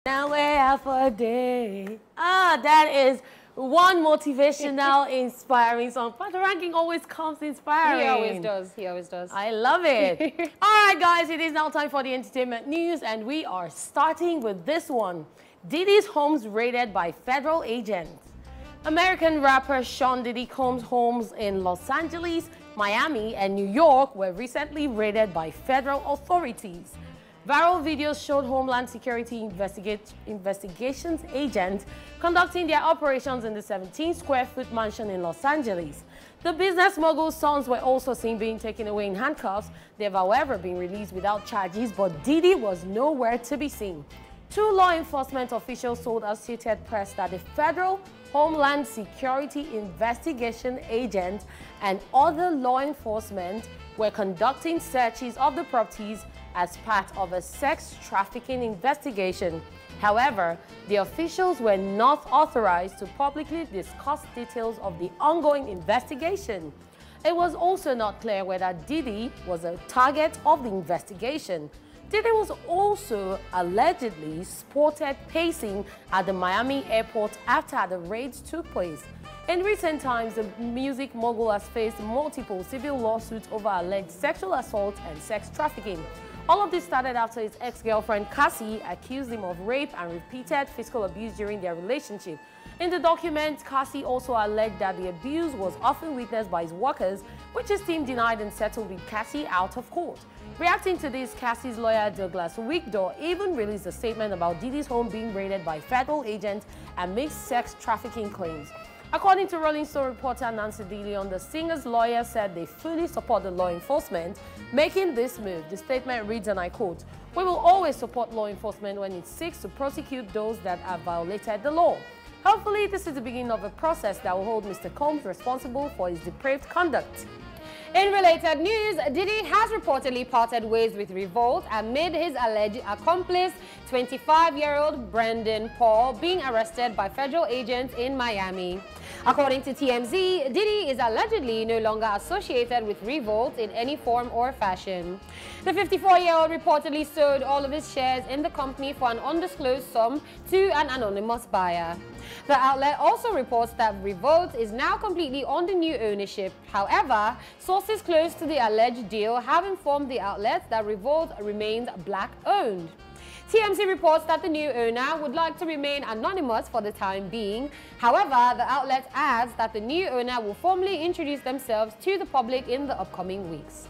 Now we're out for a day. That is one motivational, inspiring song. But the ranking always comes inspiring. He always does. He always does. I love it. All right, guys, it is now time for the entertainment news, and we are starting with this one. Diddy's homes raided by federal agents. American rapper Sean Diddy Combs' homes in Los Angeles, Miami, and New York were recently raided by federal authorities. Viral videos showed Homeland Security investigations agents conducting their operations in the 17-square-foot mansion in Los Angeles. The business mogul's sons were also seen being taken away in handcuffs. They have, however, been released without charges, but Diddy was nowhere to be seen. Two law enforcement officials told Associated Press that the federal Homeland Security investigation agents and other law enforcement were conducting searches of the properties as part of a sex trafficking investigation. However, the officials were not authorized to publicly discuss details of the ongoing investigation. It was also not clear whether Diddy was a target of the investigation. Diddy was also allegedly spotted pacing at the Miami airport after the raids took place. In recent times, the music mogul has faced multiple civil lawsuits over alleged sexual assault and sex trafficking. All of this started after his ex-girlfriend Cassie accused him of rape and repeated physical abuse during their relationship. In the document, Cassie also alleged that the abuse was often witnessed by his workers, which his team denied and settled with Cassie out of court. Reacting to this, Cassie's lawyer Douglas Wigdor even released a statement about Diddy's home being raided by federal agents and made sex trafficking claims. According to Rolling Stone reporter Nancy DeLeon, the singer's lawyer said they fully support the law enforcement making this move. The statement reads, and I quote, "We will always support law enforcement when it seeks to prosecute those that have violated the law. Hopefully, this is the beginning of a process that will hold Mr. Combs responsible for his depraved conduct." In related news, Diddy has reportedly parted ways with Revolt amid his alleged accomplice, 25-year-old Brandon Paul, being arrested by federal agents in Miami. According to TMZ, Diddy is allegedly no longer associated with Revolt in any form or fashion. The 54-year-old reportedly sold all of his shares in the company for an undisclosed sum to an anonymous buyer. The outlet also reports that Revolt is now completely under new ownership. However, sources close to the alleged deal have informed the outlet that Revolt remains black-owned. TMZ reports that the new owner would like to remain anonymous for the time being. However, the outlet adds that the new owner will formally introduce themselves to the public in the upcoming weeks.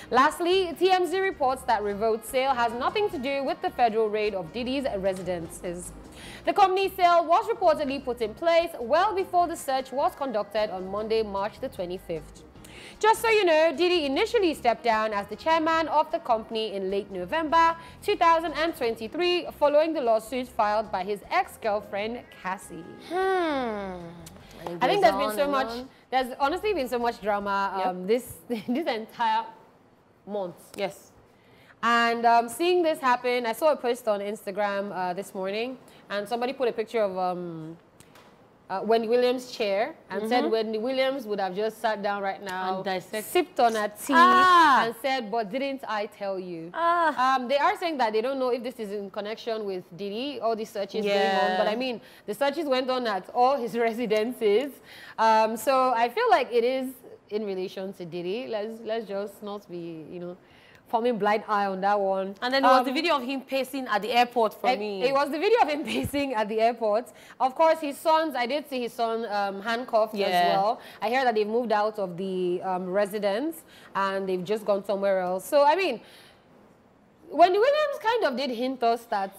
Lastly, TMZ reports that Revolt's sale has nothing to do with the federal raid of Diddy's residences. The company's sale was reportedly put in place well before the search was conducted on Monday, March the 25th. Just so you know, Diddy initially stepped down as the chairman of the company in late November 2023 following the lawsuit filed by his ex-girlfriend Cassie. I think there's honestly been so much drama this entire month. Yes. And seeing this happen, I saw a post on Instagram this morning, and somebody put a picture of Wendy Williams' chair and said Wendy Williams would have just sat down right now, and sipped on a tea and said, "But didn't I tell you?" They are saying that they don't know if this is in connection with Diddy, all these searches going on. But I mean, the searches went on at all his residences. So I feel like it is in relation to Diddy. Let's just not be, forming blind eye on that one. And then there was the video of him pacing at the airport for me. It was the video of him pacing at the airport. Of course, his sons, I did see his son handcuffed as well. I hear that they've moved out of the residence and they've just gone somewhere else. So, I mean, Wendy Williams kind of did hint us that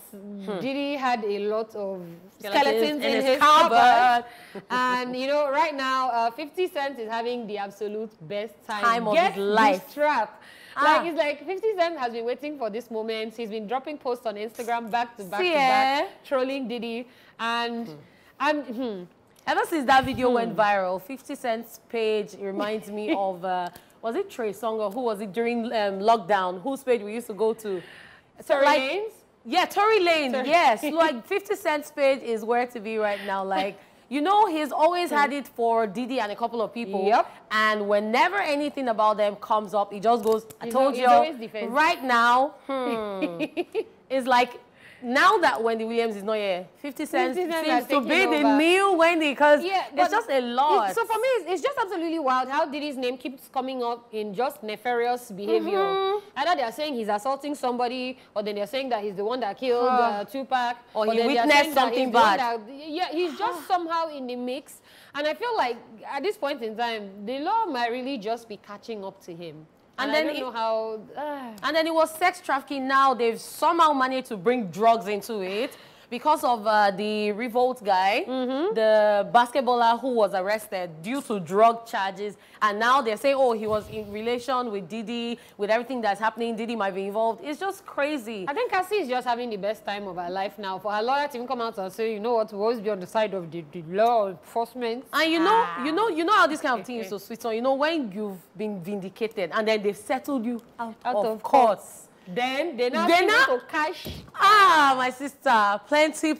Diddy had a lot of skeletons in his cupboard. And, right now, 50 Cent is having the absolute best time of his life. This strap. Like, it's like 50 Cent has been waiting for this moment. He's been dropping posts on Instagram back to back, trolling Diddy. And ever since that video went viral, 50 Cent's page reminds me of, was it Trey Songz or who was it during lockdown? Whose page we used to go to? Tory Lanez? Yeah, Tory Lanez, yes. Like 50 Cent's page is where to be right now. Like, he's always had it for Diddy and a couple of people. And whenever anything about them comes up, he just goes, I told you, right now, it's like now that Wendy Williams is not here, 50 Cent seems to be the over. new Wendy because it's just a lot. So for me, it's just absolutely wild how Diddy's name keeps coming up in just nefarious behavior. Either they're saying he's assaulting somebody, or then they're saying that he's the one that killed Tupac, or he witnessed something bad. He's just somehow in the mix. And I feel like at this point in time, the law might really just be catching up to him. And then I don't know how... And then it was sex trafficking. Now they've somehow managed to bring drugs into it because of the Revolt guy, the basketballer who was arrested due to drug charges. And now they're saying, oh, he was in relation with Diddy, with everything that's happening. Diddy might be involved. It's just crazy. I think Cassie is just having the best time of her life now. For her lawyer to even come out and say, you know what, we'll always be on the side of the law enforcement. And you know how this kind of thing is so sweet. So you know when you've been vindicated and then they've settled you out of court. Then they now to cash. Ah, my sister, plenty.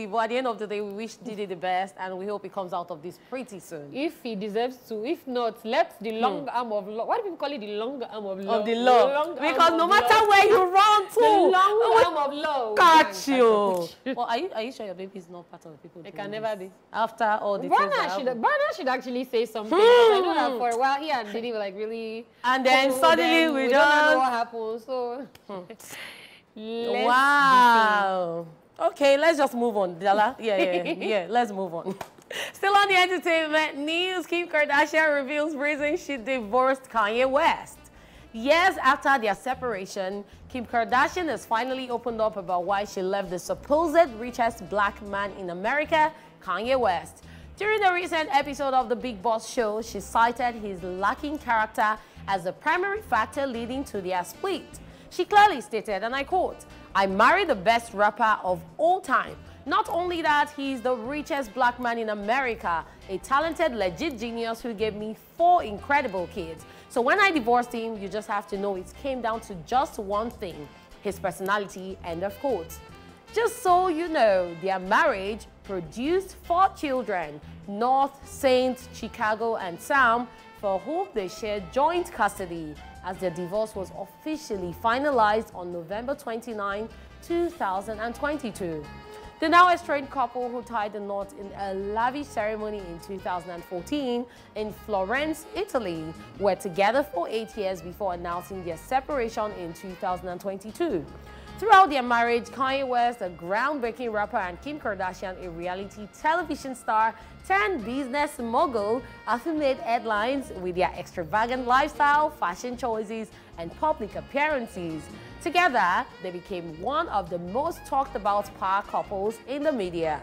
But at the end of the day, we wish Diddy the best, and we hope he comes out of this pretty soon. If he deserves to. If not, let the long arm of law. Why do people call it the long arm of law? Of the law. Because no matter where you run to, the long arm of law catch you. Well, are you sure your baby is not part of the people? It can never be. After all the things Burner should actually say something. I know that for a while he and Diddy were like really. And then suddenly we don't know what happened. So. Wow. Okay, let's just move on, Dala. Yeah, let's move on. Still on the entertainment news, Kim Kardashian reveals reason she divorced Kanye West. Years after their separation, Kim Kardashian has finally opened up about why she left the supposed richest black man in America, Kanye West. During a recent episode of The Big Boss show, she cited his lacking character as the primary factor leading to their split. She clearly stated, and I quote, "I married the best rapper of all time. Not only that, he's the richest black man in America, a talented, legit genius who gave me 4 incredible kids. So when I divorced him, you just have to know it came down to just one thing, his personality," end of quote. Just so you know, their marriage produced 4 children, North, Saint, Chicago, and Sam, for whom they shared joint custody, as their divorce was officially finalized on November 29, 2022. The now estranged couple, who tied the knot in a lavish ceremony in 2014 in Florence, Italy, were together for 8 years before announcing their separation in 2022. Throughout their marriage, Kanye West, a groundbreaking rapper, and Kim Kardashian, a reality television star turned business mogul, often made headlines with their extravagant lifestyle, fashion choices, and public appearances. Together, they became one of the most talked about power couples in the media.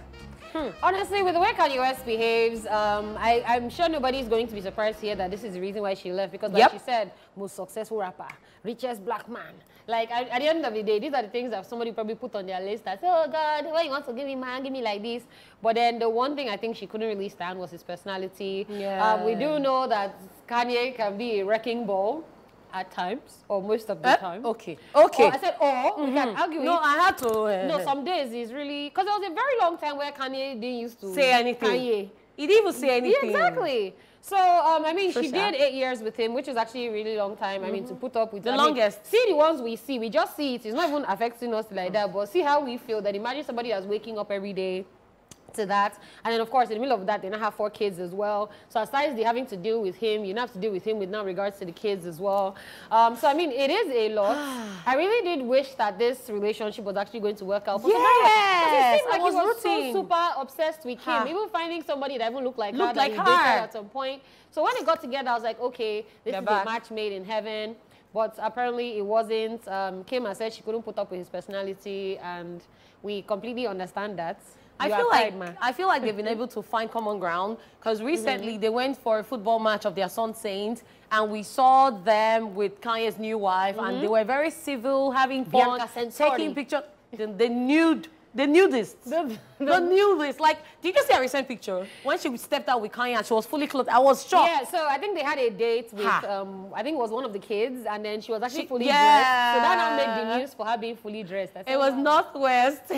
Honestly, with the way Kanye West behaves, I'm sure nobody's going to be surprised here that this is the reason why she left. Because like she said, most successful rapper, richest black man. Like, at the end of the day, these are the things that somebody probably put on their list that, oh God, why you want to give me man, give me like this. But then the one thing I think she couldn't really stand was his personality. Yeah. We do know that Kanye can be a wrecking ball at times, or most of the time. Okay. I said, we can argue it. No, I had to. No, some days he's really... Because there was a very long time where Kanye didn't used to... say anything. Kanye. He didn't even say anything. Yeah, exactly. So, I mean, she did 8 years with him, which is actually a really long time. I mean, to put up with... The longest. See the ones we see. We just see it. It's not even affecting us like that. But see how we feel. That imagine somebody that's waking up every day to that, and then of course in the middle of that they now have 4 kids as well. So aside the having to deal with him, you have to deal with him with now regards to the kids as well. So I mean, it is a lot. I really did wish that this relationship was actually going to work out. Yes, it seemed like he was so super obsessed with him, even finding somebody that even looked like her at some point. So when they got together, I was like, okay, this is a match made in heaven. But apparently it wasn't. Kim has said she couldn't put up with his personality, and we completely understand that. I feel like they've been able to find common ground, because recently they went for a football match of their son Saint, and we saw them with Kanye's new wife, and they were very civil, having fun, taking pictures. The nudist. The nudist. Like, did you see a recent picture when she stepped out with Kanye and she was fully clothed? I was shocked. Yeah, so I think they had a date with, I think it was one of the kids, and then she was actually fully dressed. So that now made the news for her being fully dressed. It was Northwest.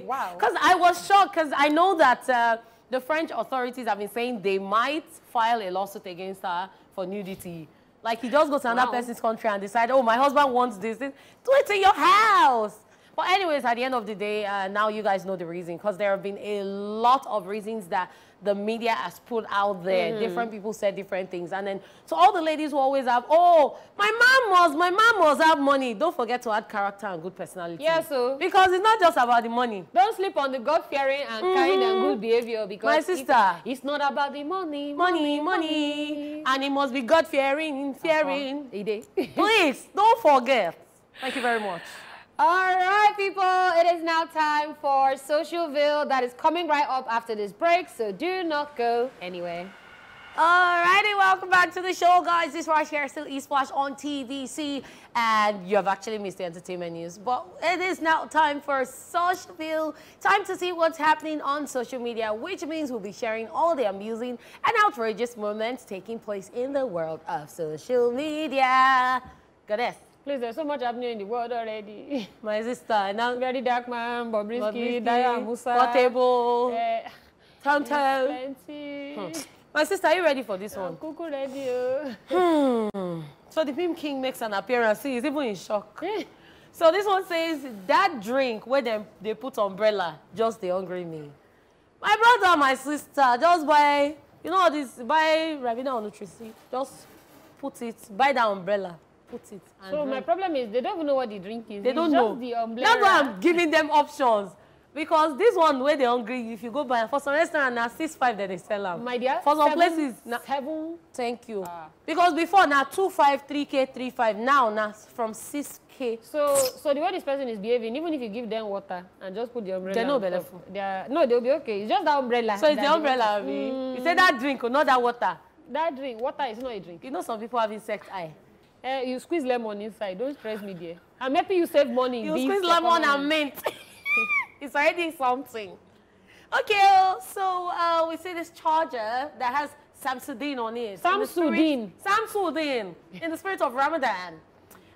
Wow. Because I was shocked, because I know that the French authorities have been saying they might file a lawsuit against her for nudity. Like, he just goes to another person's country and decide, oh, my husband wants this. Do it in your house. But anyways, at the end of the day, now you guys know the reason, because there have been a lot of reasons that the media has put out there. Different people said different things. And then, so all the ladies who always have, oh, my mom must have money. Don't forget to add character and good personality. Yeah, so. Because it's not just about the money. Don't sleep on the God-fearing and kind and good behavior, because my sister, it's not about the money. And it must be God-fearing, fearing. Please, don't forget. Thank you very much. All right, people, it is now time for Social Ville that is coming right up after this break, so do not go anywhere. Alrighty, welcome back to the show, guys. This right here is still ESplash on TVC, and you have actually missed the entertainment news. But it is now time for Social Ville, time to see what's happening on social media, which means we'll be sharing all the amusing and outrageous moments taking place in the world of social media. Goddess. Please, there's so much happening in the world already. My sister, now Very Dark Man, Bobrisky, Daya Musa, Portable, Tonto. Plenty. My sister, are you ready for this one? Cuckoo Radio. So the Pimp King makes an appearance. He's even in shock. So this one says, that drink where they put umbrella, just the hungry me. My brother, my sister, just buy, you know this, buy Ravina or Nutrici. Just put it, buy that umbrella. Put it. So drink. My problem is they don't even know what the drink is. They don't know. The umbrella. That's why I'm giving them options. Because this one, where they're hungry, if you go buy, for some restaurant, now 6.5 that they sell them. My dear. For some places, now 7. Thank you. Because before, now 2.5, 3K, 3.5. Now from 6K. So the way this person is behaving, even if you give them water and just put the umbrella. They're not bellyful. No, they'll be okay. It's just that umbrella. So it's the umbrella, You say that drink, or not that water. That drink, water is not a drink. You know some people have insect eye. You squeeze lemon inside. Don't stress me there. I'm happy you save money. You squeeze lemon and mint. It's already something. Okay, so we see this charger that has Samsudin on it. Samsudin. In the spirit of Ramadan.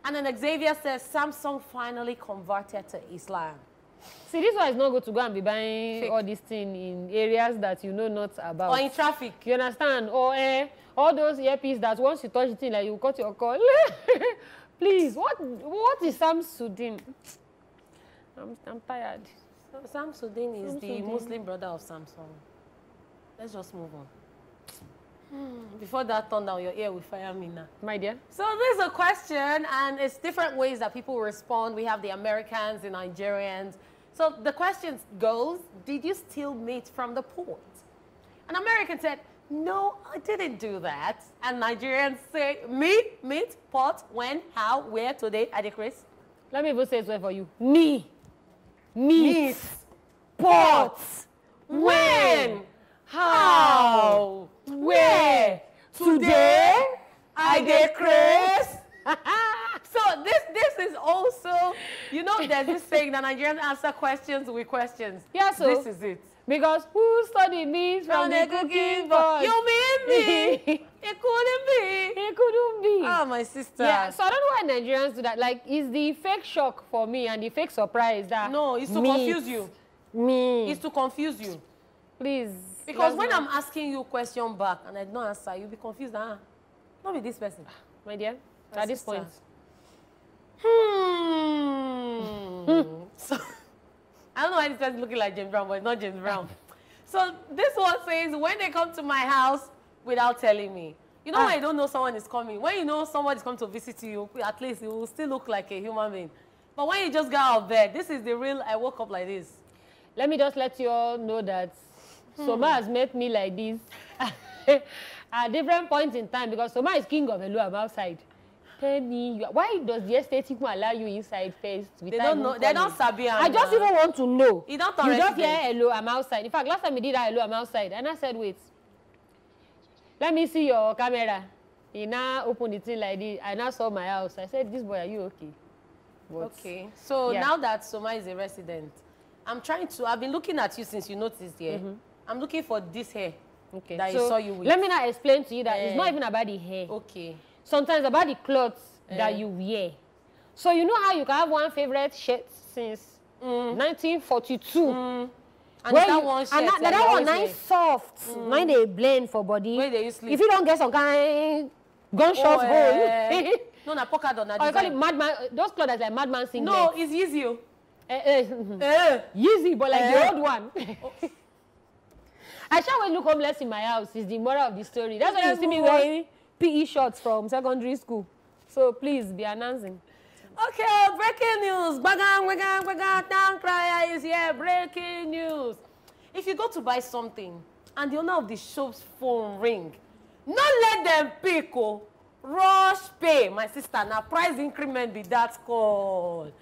And then Xavier says Samsung finally converted to Islam. See, this one is not good to go and be buying all these things in areas that you know not about. Or in traffic. You understand? Or all those earpieces that once you touch the thing, like you cut your call. Please, what is Samsudin? I'm tired. Samsudin is the Muslim brother of Samsung. Let's just move on. Before that turned down your ear, will fire me now. My dear. So this is a question, and it's different ways that people respond. We have the Americans, the Nigerians. So the question goes, did you steal meat from the port? An American said, no, I didn't do that. And Nigerians say, meat, pot, when, how, where, today, Chris? Let me even say it for you. Meat, pot, when, how, where, today, Chris? So this is also, you know, there's this saying that Nigerians answer questions with questions. Yeah, so this is it. Because who studied meat from the cooking board? You mean me? It couldn't be. It couldn't be. Oh, my sister. Yeah, so I don't know why Nigerians do that. Like, it's the fake shock for me and the fake surprise that... No, it's to confuse you. It's to confuse you. Please. Because when I'm asking you a question back and I don't answer, you'll be confused. Not with this person. My dear, at this point. So, I don't know why this person is looking like James Brown, but it's not James Brown. So this one says, when they come to my house without telling me. You know when you don't know someone is coming. When you know someone is coming to visit you, at least you will still look like a human being. But when you just get out of bed, this is the real, I woke up like this. Let me just let you all know that Soma has met me like this at different points in time, because Soma is king of Hello, I'm outside. Tell me, why does the estate people allow you inside first? They don't know. They don't sabi. I just even want to know. You don't just hear hello, I'm outside. In fact, last time we did that hello, I'm outside. And I said, wait. Let me see your camera. He now opened the thing like this. I now saw my house. I said, this boy, are you okay? But, okay. So now that Soma is a resident, I've been looking at you since you noticed here. I'm looking for this hair that I saw you with. Let me now explain to you that it's not even about the hair. Okay. Sometimes about the clothes that you wear. So you know how you can have one favorite shirt since 1942. And that one shirt. And that one nice soft. Mine they blend for body. Where they use sleep. If you don't get some kind gunshot hole. No, na pocket or na design. Or you call it madman. Those clothes like madman singlet. No, it's easy. Yeezy, but like the old one. I shall look homeless in my house is the moral of the story. That's why you see me wearing PE shorts from secondary school. So please be announcing. Okay, breaking news. Town crier is here. Breaking news. If you go to buy something and the owner of the shop's phone ring, not let them pick, oh. Rush pay, my sister. Now price increment be that called.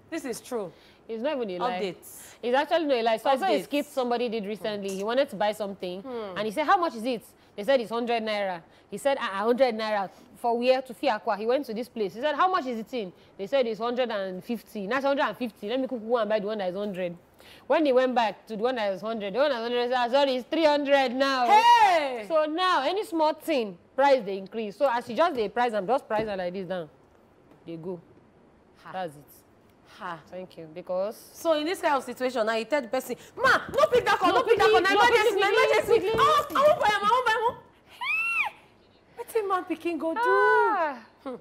This is true. It's not even a lie. Updates. It's actually not a lie. So I saw a skit somebody did recently. He wanted to buy something and he said, how much is it? They said it's 100 naira. He said, 100 naira for where? To Fiakwa. He went to this place. He said, how much is it in? They said it's 150. That's 150. Let me go and buy the one that is 100. When they went back to the one that is 100, the one that is 100 said, sorry, it's 300 now. Hey! So now, any small thing, price they increase. So as you just they price them, just price them like this down. They go. That's it. Thank you. Because so in this kind of situation, now you tell the person, ma, no pick that call, no pick that call, emergency. I won't buy. What's a man picking go do?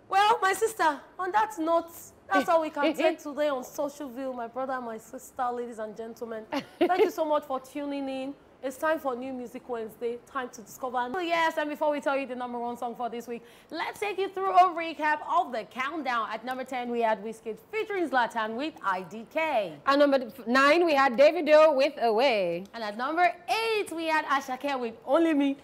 Well, my sister, on that note, that's all we can take today on Social View. My brother and my sister, ladies and gentlemen, thank you so much for tuning in. It's time for New Music Wednesday. Time to discover. Yes, and before we tell you the #1 song for this week, let's take you through a recap of the countdown. At number 10, we had Wizkid featuring Zlatan with IDK. At number 9, we had Davido with Away. And at number 8, we had Ashake with Only Me.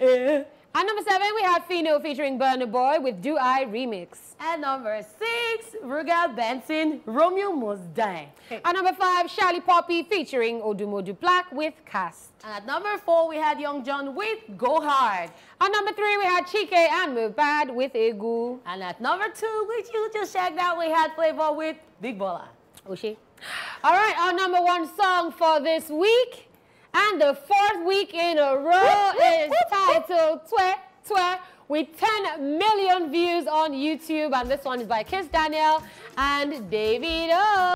At number 7, we had Fino featuring Burna Boy with Do I Remix. At number 6, Ruga Benson, Romeo Must Die. At number 5, Charlie Poppy featuring Odumodu Black with Cast. And at number 4, we had Young John with Go Hard. At number 3, we had Chike and Mubad with Egu. And at number 2, which you just checked out, we had Flavor with Big Baller. Oshé. All right, our #1 song for this week. And the 4th week in a row is titled Twe Twe with 10 million views on YouTube. And this one is by Kiss Daniel and Davido.